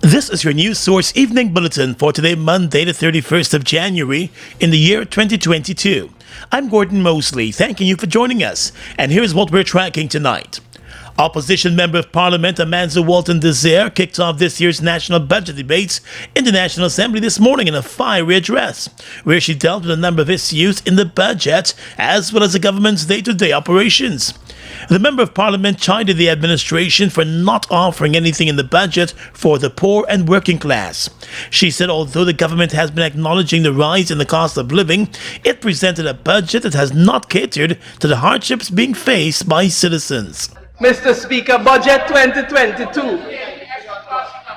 This is your news source evening bulletin for today, Monday, the 31st of January in the year 2022. I'm Gordon Mosley, thanking you for joining us. And here's what we're tracking tonight. Opposition Member of Parliament Amanda Walton Desir kicked off this year's national budget debates in the National Assembly this morning in a fiery address, where she dealt with a number of issues in the budget as well as the government's day-to-day operations. The Member of Parliament chided the administration for not offering anything in the budget for the poor and working class. She said although the government has been acknowledging the rise in the cost of living, it presented a budget that has not catered to the hardships being faced by citizens. Mr. Speaker, Budget 2022,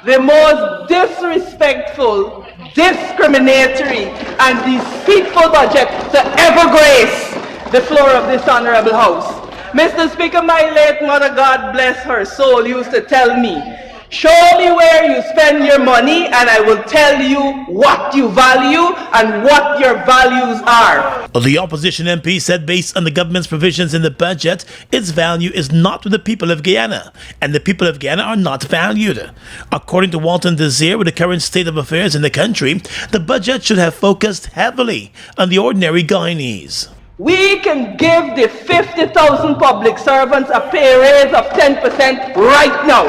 the most disrespectful, discriminatory and deceitful budget to ever grace the floor of this honorable house. Mr. Speaker, my late mother, God bless her soul, used to tell me, show me where you spend your money and I will tell you what you value and what your values are. The opposition MP said based on the government's provisions in the budget, its value is not with the people of Guyana, and the people of Guyana are not valued. According to Walton Desir, with the current state of affairs in the country, the budget should have focused heavily on the ordinary Guyanese. We can give the 50,000 public servants a pay raise of 10% right now.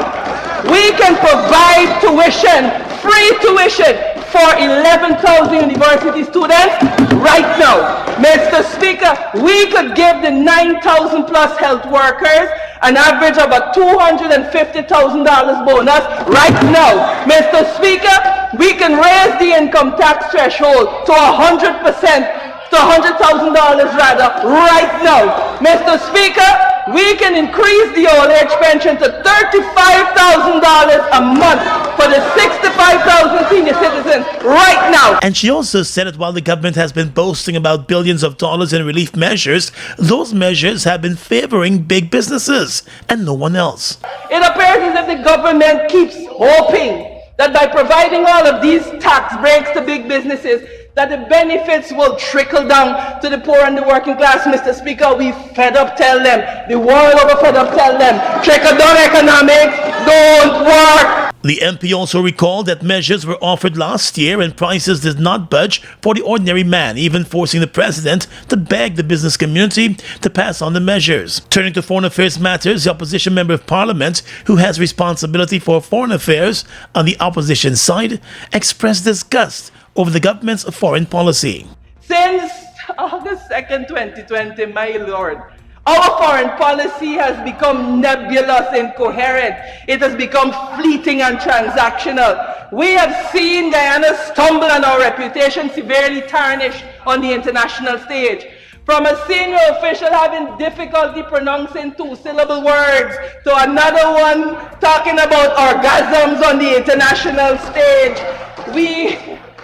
We can provide tuition, free tuition, for 11,000 university students right now. Mr. Speaker, we could give the 9,000 plus health workers an average of a $250,000 bonus right now. Mr. Speaker, we can raise the income tax threshold to 100%. To $100,000 rather, right now. Mr. Speaker, we can increase the old age pension to $35,000 a month for the 65,000 senior citizens right now. And she also said that while the government has been boasting about billions of dollars in relief measures, those measures have been favoring big businesses and no one else. It appears as if the government keeps hoping that by providing all of these tax breaks to big businesses, that the benefits will trickle down to the poor and the working class. Mr. Speaker, we fed up tell them, the world over fed up tell them, trickle down economics don't work. The MP also recalled that measures were offered last year and prices did not budge for the ordinary man, even forcing the president to beg the business community to pass on the measures. Turning to foreign affairs matters, the opposition member of parliament, who has responsibility for foreign affairs on the opposition side, expressed disgust over the government's foreign policy. Since August 2nd, 2020, my lord, our foreign policy has become nebulous, incoherent. It has become fleeting and transactional. We have seen Guyana stumble and our reputation severely tarnished on the international stage. From a senior official having difficulty pronouncing two-syllable words to another one talking about orgasms on the international stage,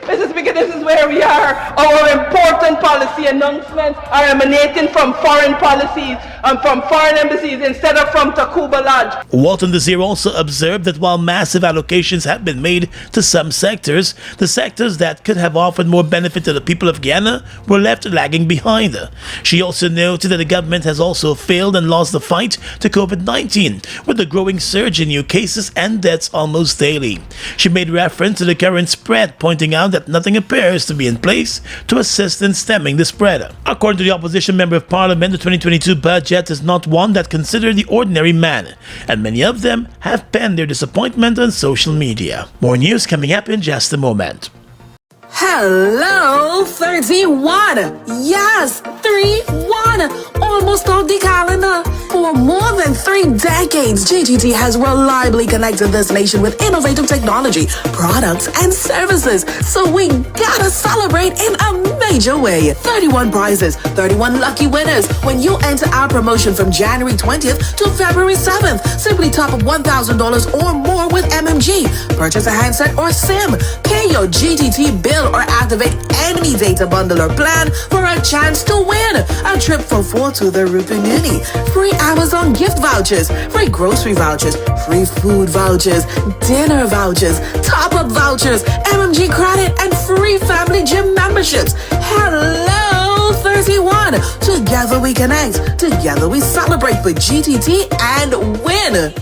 Mr. Speaker, this is where we are. Our important policy announcements are emanating from foreign policies and from foreign embassies instead of from Tacuba Lodge. Walton Desir also observed that while massive allocations have been made to some sectors, the sectors that could have offered more benefit to the people of Guyana were left lagging behind. She also noted that the government has also failed and lost the fight to COVID-19, with the growing surge in new cases and deaths almost daily. She made reference to the current spread, pointing out that nothing appears to be in place to assist in stemming the spread. According to the opposition member of parliament, the 2022 budget is not one that considers the ordinary man, and many of them have penned their disappointment on social media. More news coming up in just a moment. Hello, 31. Yes, 3-1. Almost on the calendar. For more than 3 decades, GTT has reliably connected this nation with innovative technology, products, and services. So we gotta celebrate in a major way. 31 prizes, 31 lucky winners. When you enter our promotion from January 20th to February 7th, simply top up $1,000 or more with MMG. Purchase a handset or SIM. Pay your GTT bill or activate any data bundle or plan for a chance to win a trip for 4 to the Rupinuni, free Amazon gift vouchers, free grocery vouchers, free food vouchers, dinner vouchers, top-up vouchers, MMG credit, and free family gym memberships. Hello, 31. Together we connect. Together we celebrate with GTT and win.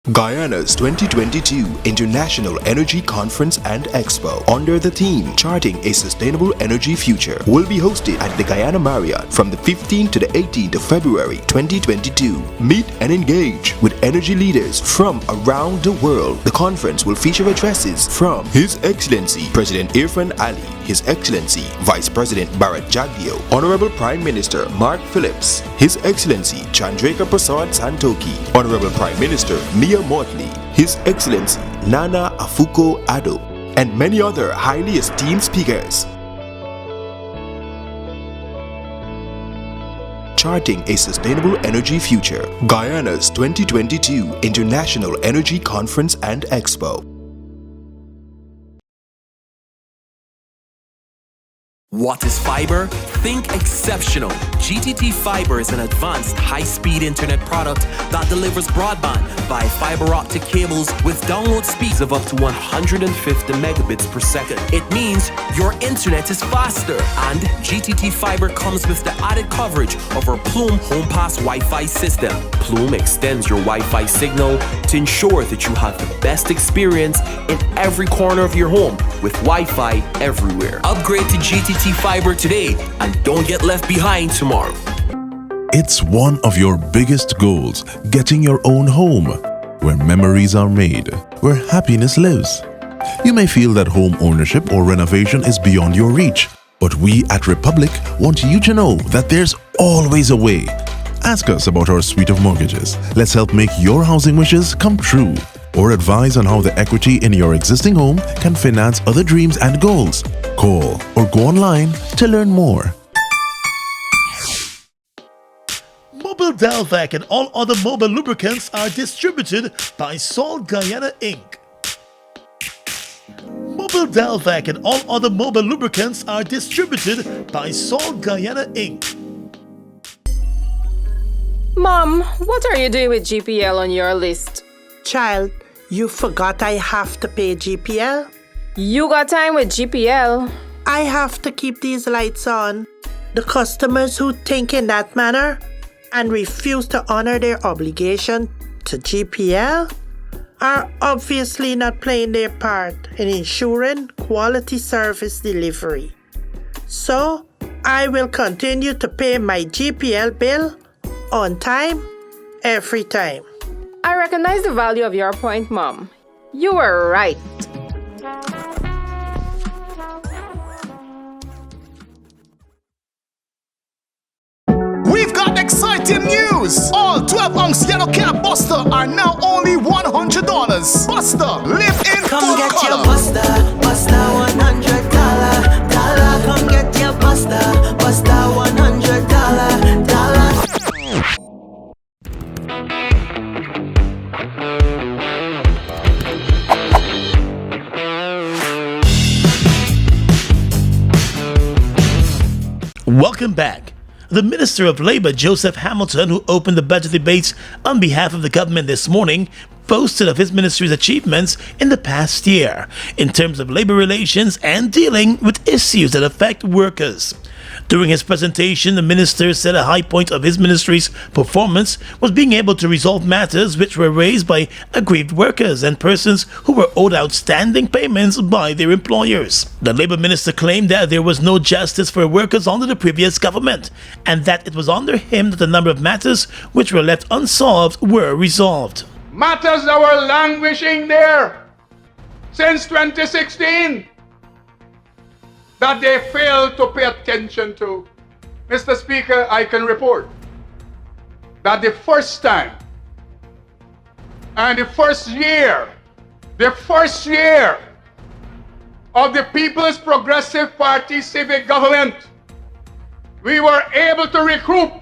Guyana's 2022 International Energy Conference and Expo, under the theme Charting a Sustainable Energy Future, will be hosted at the Guyana Marriott from the 15th to the 18th of February 2022. Meet and engage with energy leaders from around the world. The conference will feature addresses from His Excellency President Irfan Ali, His Excellency Vice President Bharat Jagdeo, Honorable Prime Minister Mark Phillips, His Excellency Chandrika Prasad Santoki, Honorable Prime Minister Mia Motley, His Excellency Nana Akufo-Addo, and many other highly esteemed speakers. Charting a Sustainable Energy Future, Guyana's 2022 International Energy Conference and Expo. What is fiber? Think exceptional. GTT Fiber is an advanced high-speed internet product that delivers broadband via fiber optic cables with download speeds of up to 150 megabits per second. It means your internet is faster, and GTT Fiber comes with the added coverage of our Plume HomePass Wi-Fi system. Plume extends your Wi-Fi signal to ensure that you have the best experience in every corner of your home with Wi-Fi everywhere. Upgrade to GTT Fiber today and don't get left behind tomorrow. It's one of your biggest goals, getting your own home, where memories are made, where happiness lives. You may feel that home ownership or renovation is beyond your reach, but we at Republic want you to know that there's always a way. Ask us about our suite of mortgages. Let's help make your housing wishes come true. Or advise on how the equity in your existing home can finance other dreams and goals. Call or go online to learn more. Mobile Delvac and all other mobile lubricants are distributed by Salt Guyana Inc. Mobile Delvac and all other mobile lubricants are distributed by Salt Guyana Inc. Mom, what are you doing with GPL on your list? Child, you forgot I have to pay GPL? You got time with GPL? I have to keep these lights on. The customers who think in that manner and refuse to honor their obligation to GPL are obviously not playing their part in ensuring quality service delivery. So, I will continue to pay my GPL bill on time, every time. I recognize the value of your point, Mom. You were right. We've got exciting news! All 12-ounce yellow cab Buster are now only $100. Buster, live in Come full get color. your Buster, Buster $100. Come get your Buster, Buster $100. Welcome back. The Minister of Labour, Joseph Hamilton, who opened the budget debates on behalf of the government this morning, boasted of his ministry's achievements in the past year in terms of labour relations and dealing with issues that affect workers. During his presentation, the minister said a high point of his ministry's performance was being able to resolve matters which were raised by aggrieved workers and persons who were owed outstanding payments by their employers. The Labour Minister claimed that there was no justice for workers under the previous government, and that it was under him that a number of matters which were left unsolved were resolved. Matters that were languishing there since 2016 that they failed to pay attention to. Mr. Speaker, I can report that the first time and the first year of the People's Progressive Party civic government, we were able to recoup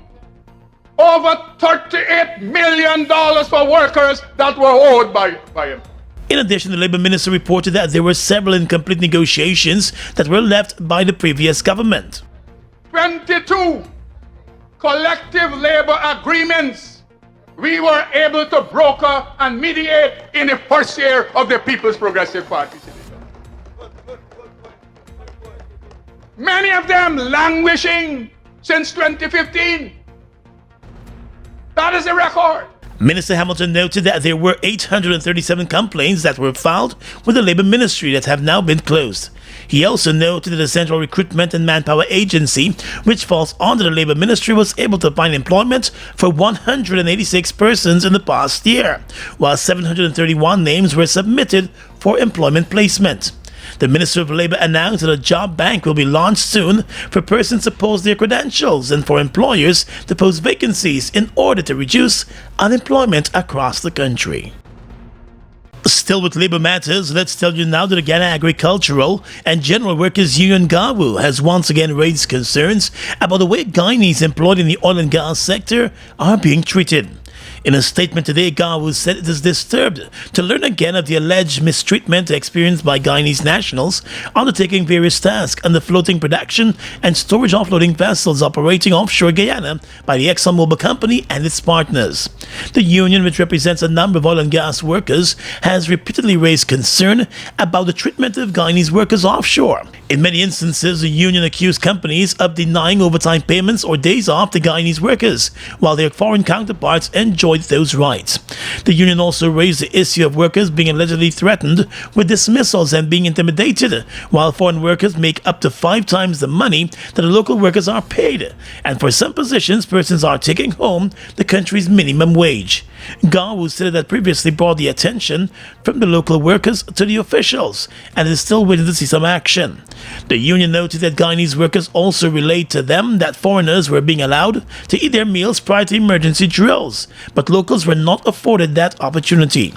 over $38 million for workers that were owed by him. In addition, the Labour Minister reported that there were several incomplete negotiations that were left by the previous government. 22 collective labor agreements we were able to broker and mediate in the first year of the People's Progressive Party. Many of them languishing since 2015. That is the record. Minister Hamilton noted that there were 837 complaints that were filed with the Labour Ministry that have now been closed. He also noted that the Central Recruitment and Manpower Agency, which falls under the Labour Ministry, was able to find employment for 186 persons in the past year, while 731 names were submitted for employment placement. The Minister of Labour announced that a job bank will be launched soon for persons to post their credentials and for employers to post vacancies in order to reduce unemployment across the country. Still with labour matters, let's tell you now that the Guyana Agricultural and General Workers Union GAWU has once again raised concerns about the way Guyanese employed in the oil and gas sector are being treated. In a statement today, GAWU said it is disturbed to learn again of the alleged mistreatment experienced by Guyanese nationals undertaking various tasks on the floating production and storage offloading vessels operating offshore Guyana by the ExxonMobil company and its partners. The union, which represents a number of oil and gas workers, has repeatedly raised concern about the treatment of Guyanese workers offshore. In many instances, the union accused companies of denying overtime payments or days off to Guyanese workers, while their foreign counterparts enjoyed those rights. The union also raised the issue of workers being allegedly threatened with dismissals and being intimidated, while foreign workers make up to 5 times the money that the local workers are paid, and for some positions, persons are taking home the country's minimum wage. GAWU said that previously brought the attention from the local workers to the officials and is still waiting to see some action. The union noted that Guyanese workers also relayed to them that foreigners were being allowed to eat their meals prior to emergency drills, but locals were not afforded that opportunity.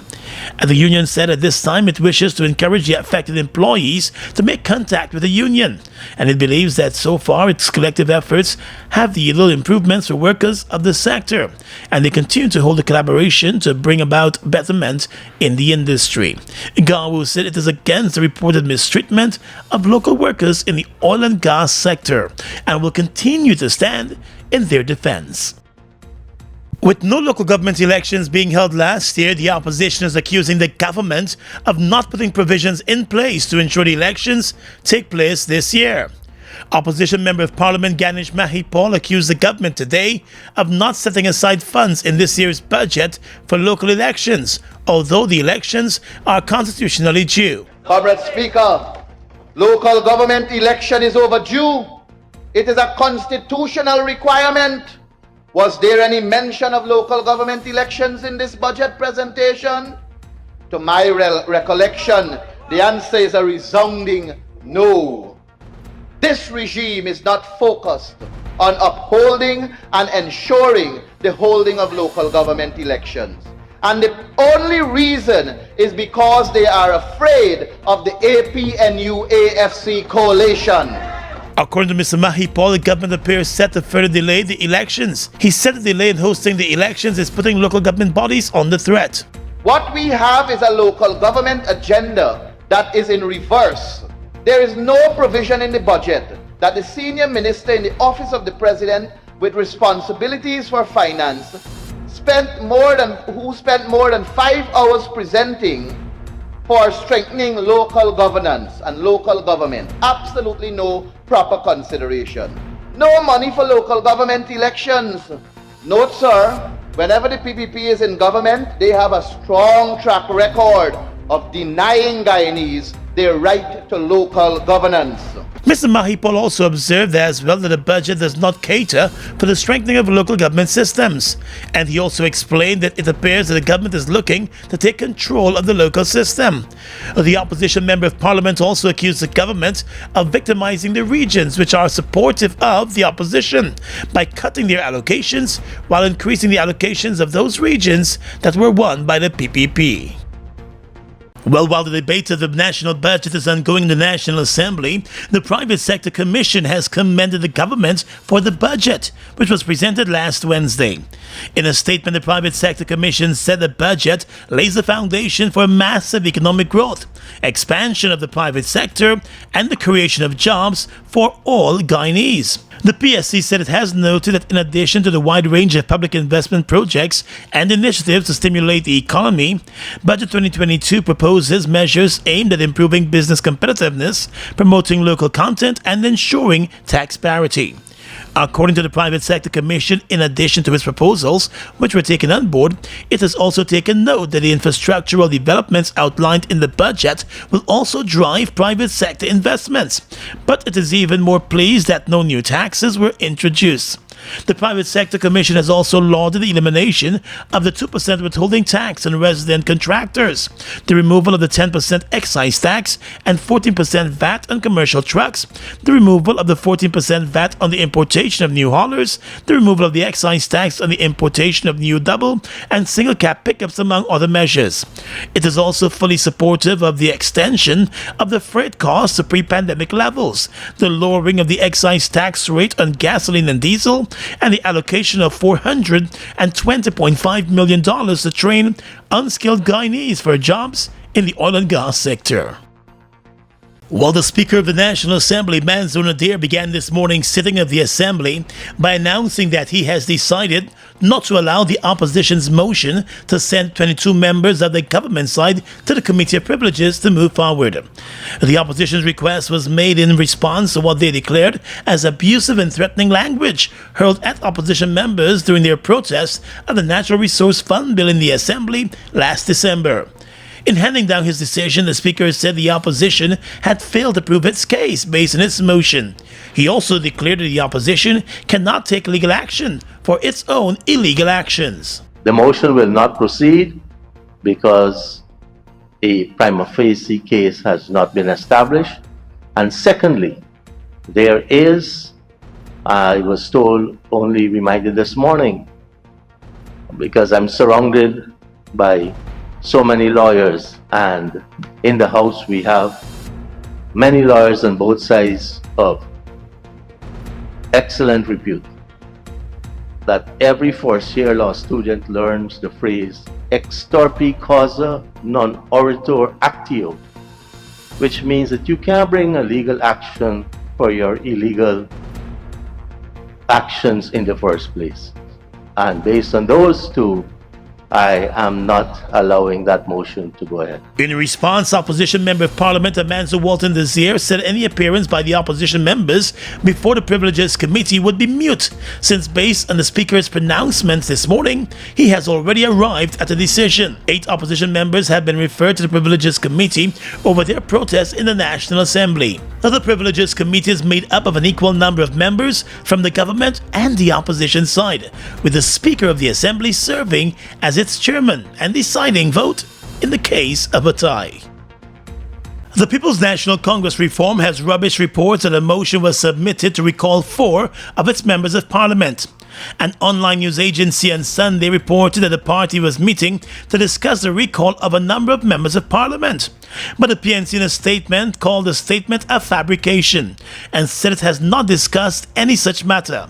And the union said at this time it wishes to encourage the affected employees to make contact with the union, and it believes that so far its collective efforts have yielded improvements for workers of the sector, and they continue to hold a collaboration to bring about betterment in the industry. GAWU said it is against the reported mistreatment of local workers in the oil and gas sector and will continue to stand in their defense. With no local government elections being held last year, the opposition is accusing the government of not putting provisions in place to ensure the elections take place this year. Opposition Member of Parliament Ganesh Mahipal accused the government today of not setting aside funds in this year's budget for local elections, although the elections are constitutionally due. Comrade Speaker, local government election is overdue. It is a constitutional requirement. Was there any mention of local government elections in this budget presentation? To my recollection, the answer is a resounding no. This regime is not focused on upholding and ensuring the holding of local government elections. And the only reason is because they are afraid of the APNU-AFC coalition. According to Mr. Mahipal, the government appears set to further delay the elections. He said the delay in hosting the elections is putting local government bodies under threat. What we have is a local government agenda that is in reverse. There is no provision in the budget that the senior minister in the office of the president with responsibilities for finance spent more than 5 hours presenting for strengthening local governance and local government. Absolutely no proper consideration. No money for local government elections. Note, sir, whenever the PPP is in government, they have a strong track record of denying Guyanese their right to local governance. Mr. Mahipal also observed as well that the budget does not cater for the strengthening of local government systems. And he also explained that it appears that the government is looking to take control of the local system. The opposition member of parliament also accused the government of victimizing the regions which are supportive of the opposition by cutting their allocations while increasing the allocations of those regions that were won by the PPP. Well, while the debate of the national budget is ongoing in the National Assembly, the Private Sector Commission has commended the government for the budget, which was presented last Wednesday. In a statement, the Private Sector Commission said the budget lays the foundation for massive economic growth, expansion of the private sector, and the creation of jobs for all Guyanese. The PSC said it has noted that in addition to the wide range of public investment projects and initiatives to stimulate the economy, Budget 2022 proposes measures aimed at improving business competitiveness, promoting local content, and ensuring tax parity. According to the Private Sector Commission, in addition to its proposals, which were taken on board, it has also taken note that the infrastructural developments outlined in the budget will also drive private sector investments. But it is even more pleased that no new taxes were introduced. The Private Sector Commission has also lauded the elimination of the 2% withholding tax on resident contractors, the removal of the 10% excise tax and 14% VAT on commercial trucks, the removal of the 14% VAT on the importation of new haulers, the removal of the excise tax on the importation of new double and single cab pickups, among other measures. It is also fully supportive of the extension of the freight costs to pre-pandemic levels, the lowering of the excise tax rate on gasoline and diesel, and the allocation of $420.5 million to train unskilled Guyanese for jobs in the oil and gas sector. While the Speaker of the National Assembly, Manzo Nadir, began this morning's sitting of the Assembly by announcing that he has decided not to allow the opposition's motion to send 22 members of the government side to the Committee of Privileges to move forward. The opposition's request was made in response to what they declared as abusive and threatening language hurled at opposition members during their protest of the Natural Resource Fund bill in the Assembly last December. In handing down his decision, the Speaker said the opposition had failed to prove its case based on its motion. He also declared that the opposition cannot take legal action for its own illegal actions. The motion will not proceed because a prima facie case has not been established. And secondly, there is, I was told, only reminded this morning, because I'm surrounded by so many lawyers, and in the House we have many lawyers on both sides of excellent repute, that every first-year law student learns the phrase extorpi causa non oritur actio, which means that you can't bring a legal action for your illegal actions in the first place. And based on those two, I am not allowing that motion to go ahead. In response, Opposition Member of Parliament Amanzo Walton Desir said any appearance by the opposition members before the Privileges Committee would be mute, since based on the Speaker's pronouncements this morning, he has already arrived at a decision. 8 opposition members have been referred to the Privileges Committee over their protests in the National Assembly. Now, the Privileges Committee is made up of an equal number of members from the government and the opposition side, with the Speaker of the Assembly serving as its chairman and deciding vote in the case of a tie. The People's National Congress Reform has rubbished reports that a motion was submitted to recall 4 of its members of parliament. An online news agency on Sunday reported that the party was meeting to discuss the recall of a number of members of parliament. But the PNC in a statement called the statement a fabrication and said it has not discussed any such matter.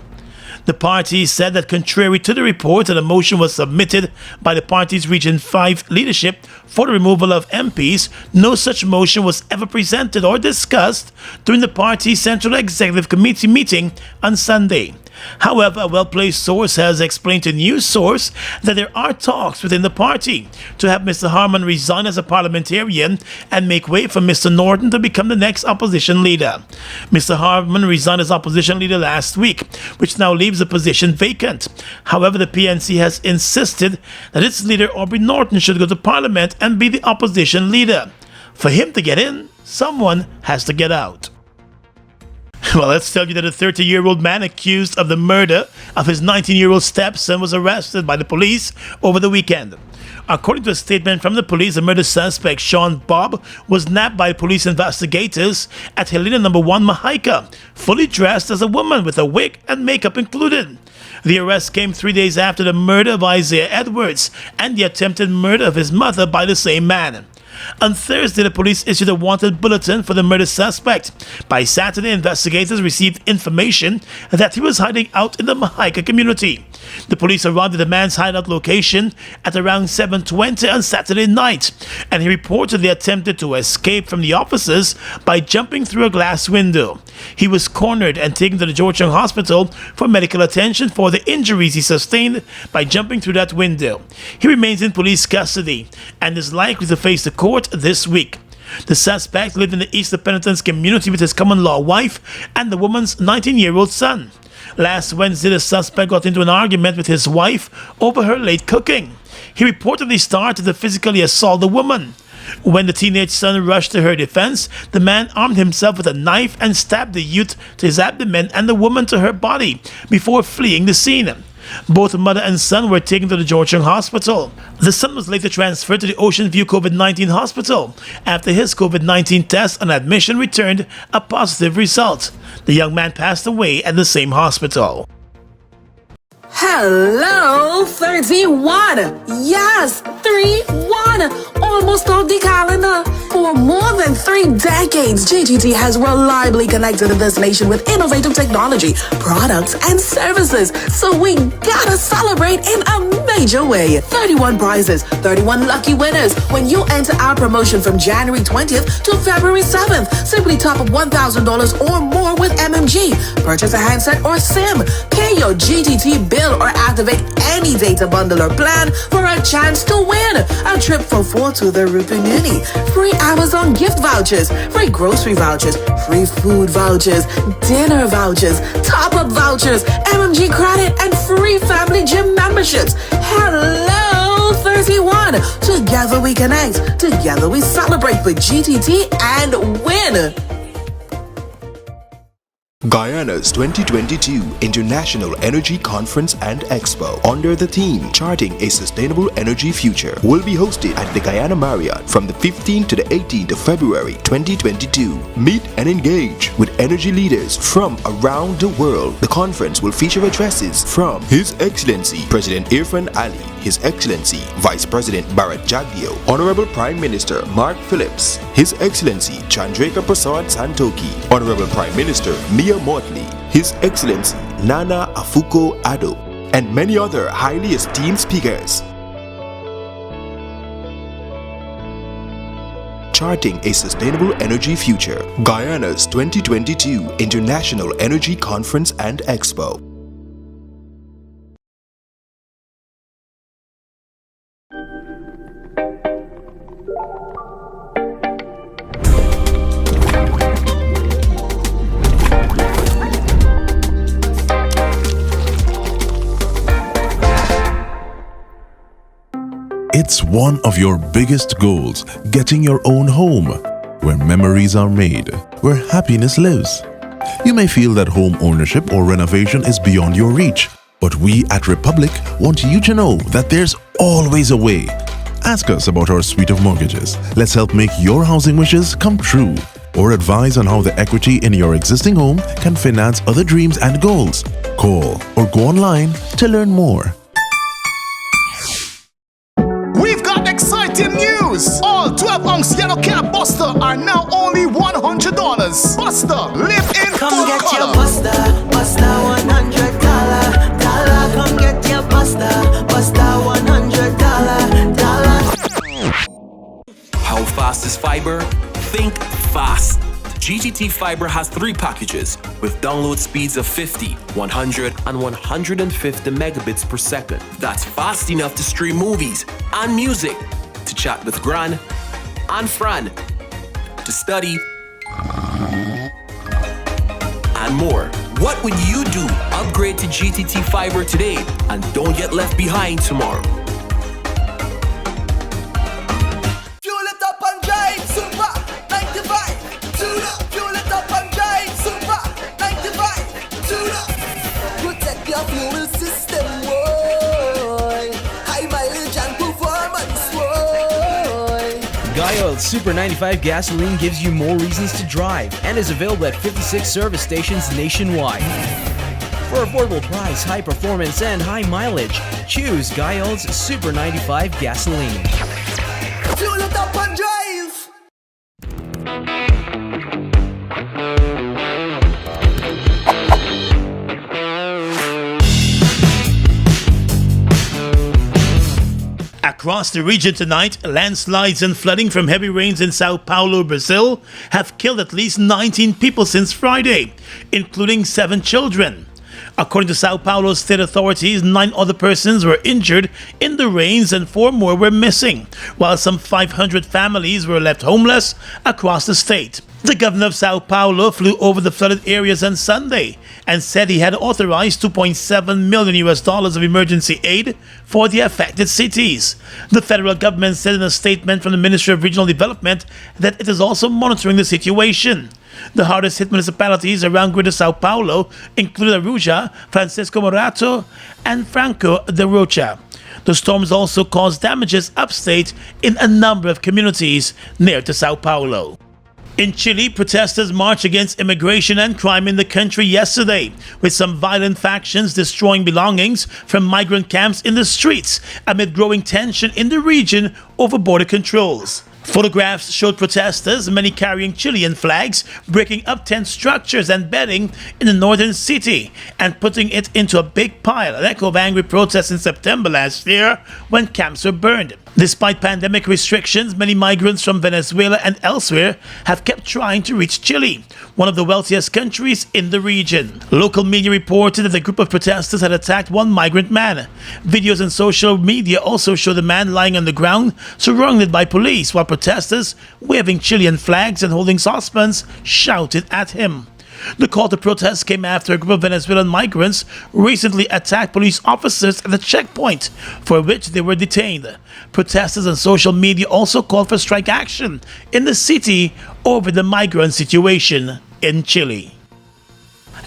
The party said that contrary to the report that a motion was submitted by the party's Region 5 leadership for the removal of MPs, no such motion was ever presented or discussed during the party's Central Executive Committee meeting on Sunday. However, a well-placed source has explained to News Source that there are talks within the party to have Mr. Harman resign as a parliamentarian and make way for Mr. Norton to become the next opposition leader. Mr. Harman resigned as opposition leader last week, which now leaves the position vacant. However, the PNC has insisted that its leader, Aubrey Norton, should go to Parliament and be the opposition leader. For him to get in, someone has to get out. Well, let's tell you that a 30-year-old man accused of the murder of his 19-year-old stepson was arrested by the police over the weekend. According to a statement from the police, the murder suspect, Sean Bob, was nabbed by police investigators at Helena No. 1 Mahaika, fully dressed as a woman with a wig and makeup included. The arrest came 3 days after the murder of Isaiah Edwards and the attempted murder of his mother by the same man. On Thursday, the police issued a wanted bulletin for the murder suspect. By Saturday, investigators received information that he was hiding out in the Mahaika community. The police arrived at the man's hideout location at around 7:20 on Saturday night, and he reportedly attempted to escape from the officers by jumping through a glass window. He was cornered and taken to the Georgetown Hospital for medical attention for the injuries he sustained by jumping through that window. He remains in police custody and is likely to face the court this week. The suspect lived in the East Penitence community with his common-law wife and the woman's 19-year-old son. Last Wednesday, the suspect got into an argument with his wife over her late cooking. He reportedly started to physically assault the woman. When the teenage son rushed to her defense, the man armed himself with a knife and stabbed the youth to his abdomen and the woman to her body before fleeing the scene. Both mother and son were taken to the Georgetown Hospital. The son was later transferred to the Ocean View COVID-19 hospital after his COVID-19 test on admission returned a positive result. The young man passed away at the same hospital. Hello, 31. Yes, 3-1. Almost off the calendar. For more than 3 decades, GTT has reliably connected this nation with innovative technology, products, and services. So we gotta celebrate in a major way. 31 prizes, 31 lucky winners. When you enter our promotion from January 20th to February 7th, simply top up $1,000 or more with MMG. Purchase a handset or SIM. Pay your GTT bill or activate any data bundle or plan for a chance to win a trip for 4 to the Rupununi, free Amazon gift vouchers, free grocery vouchers, free food vouchers, dinner vouchers, top-up vouchers, MMG credit, and free family gym memberships. Hello, 31. Together we connect. Together we celebrate with GTT and win. Guyana's 2022 International Energy Conference and Expo under the theme Charting a Sustainable Energy Future will be hosted at the Guyana Marriott from the 15th to the 18th of February 2022. Meet and engage with energy leaders from around the world. The conference will feature addresses from His Excellency President Irfan Ali, His Excellency Vice President Bharat Jagdeo, Honorable Prime Minister Mark Phillips, His Excellency Chandrika Prasad Santoki, Honorable Prime Minister Mia Motley, His Excellency Nana Akufo-Addo, and many other highly esteemed speakers. Charting a Sustainable Energy Future, Guyana's 2022 International Energy Conference and Expo. It's one of your biggest goals, getting your own home, where memories are made, where happiness lives. You may feel that home ownership or renovation is beyond your reach, but we at Republic want you to know that there's always a way. Ask us about our suite of mortgages. Let's help make your housing wishes come true. Or advise on how the equity in your existing home can finance other dreams and goals. Call or go online to learn more. Exciting news! All 12-ounce yellow cab Buster are now only $100. Buster, live in Come full get color. your Buster, Buster $100. Come get your Buster, Buster $100. How fast is fiber? Think fast. GTT Fiber has 3 packages with download speeds of 50, 100, and 150 megabits per second. That's fast enough to stream movies and music, to chat with Gran and Fran, to study, and more. What would you do? Upgrade to GTT Fiber today and don't get left behind tomorrow. Fuel it up and drive, Super 95. Fuel it up and drive, Super 95. Protect your fuel system, boy. High mileage and performance, boy. Guy Super 95 gasoline gives you more reasons to drive and is available at 56 service stations nationwide. For affordable price, high performance, and high mileage, choose Guy Super 95 gasoline. Fuel it up and drive. Across the region tonight, landslides and flooding from heavy rains in Sao Paulo, Brazil, have killed at least 19 people since Friday, including 7 children. According to Sao Paulo state authorities, 9 other persons were injured in the rains and 4 more were missing, while some 500 families were left homeless across the state. The governor of Sao Paulo flew over the flooded areas on Sunday and said he had authorized $2.7 million of emergency aid for the affected cities. The federal government said in a statement from the Ministry of Regional Development that it is also monitoring the situation. The hardest hit municipalities around Greater Sao Paulo included Aruja, Francisco Morato, and Franco de Rocha. The storms also caused damages upstate in a number of communities near to Sao Paulo. In Chile, protesters marched against immigration and crime in the country yesterday, with some violent factions destroying belongings from migrant camps in the streets amid growing tension in the region over border controls. Photographs showed protesters, many carrying Chilean flags, breaking up tent structures and bedding in the northern city and putting it into a big pile, an echo of angry protests in September last year when camps were burned. Despite pandemic restrictions, many migrants from Venezuela and elsewhere have kept trying to reach Chile, one of the wealthiest countries in the region. Local media reported that a group of protesters had attacked one migrant man. Videos on social media also show the man lying on the ground, surrounded by police, while protesters, waving Chilean flags and holding saucepans, shouted at him. The call to protest came after a group of Venezuelan migrants recently attacked police officers at a checkpoint, for which they were detained. Protesters on social media also called for strike action in the city over the migrant situation in Chile.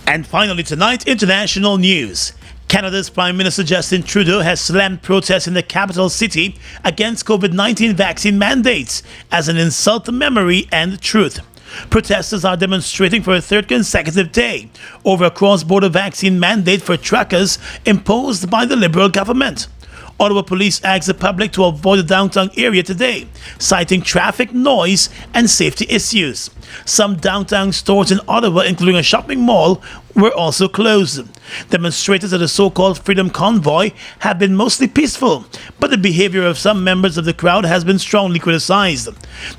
And finally tonight, international news. Canada's Prime Minister Justin Trudeau has slammed protests in the capital city against COVID-19 vaccine mandates as an insult to memory and truth. Protesters are demonstrating for a third consecutive day over a cross-border vaccine mandate for truckers imposed by the Liberal government. Ottawa police asked the public to avoid the downtown area today, citing traffic noise and safety issues. Some downtown stores in Ottawa, including a shopping mall, were also closed. Demonstrators of the so-called Freedom Convoy have been mostly peaceful, but the behavior of some members of the crowd has been strongly criticized.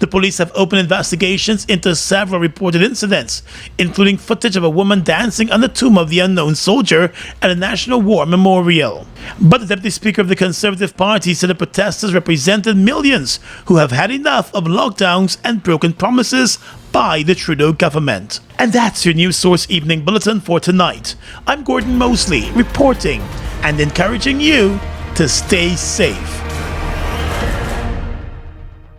The police have opened investigations into several reported incidents, including footage of a woman dancing on the tomb of the unknown soldier at a National War Memorial. But the Deputy Speaker of the Conservative Party said the protesters represented millions who have had enough of lockdowns and broken promises by the Trudeau government. And that's your News Source Evening Bulletin for tonight. I'm Gordon Mosley, reporting and encouraging you to stay safe.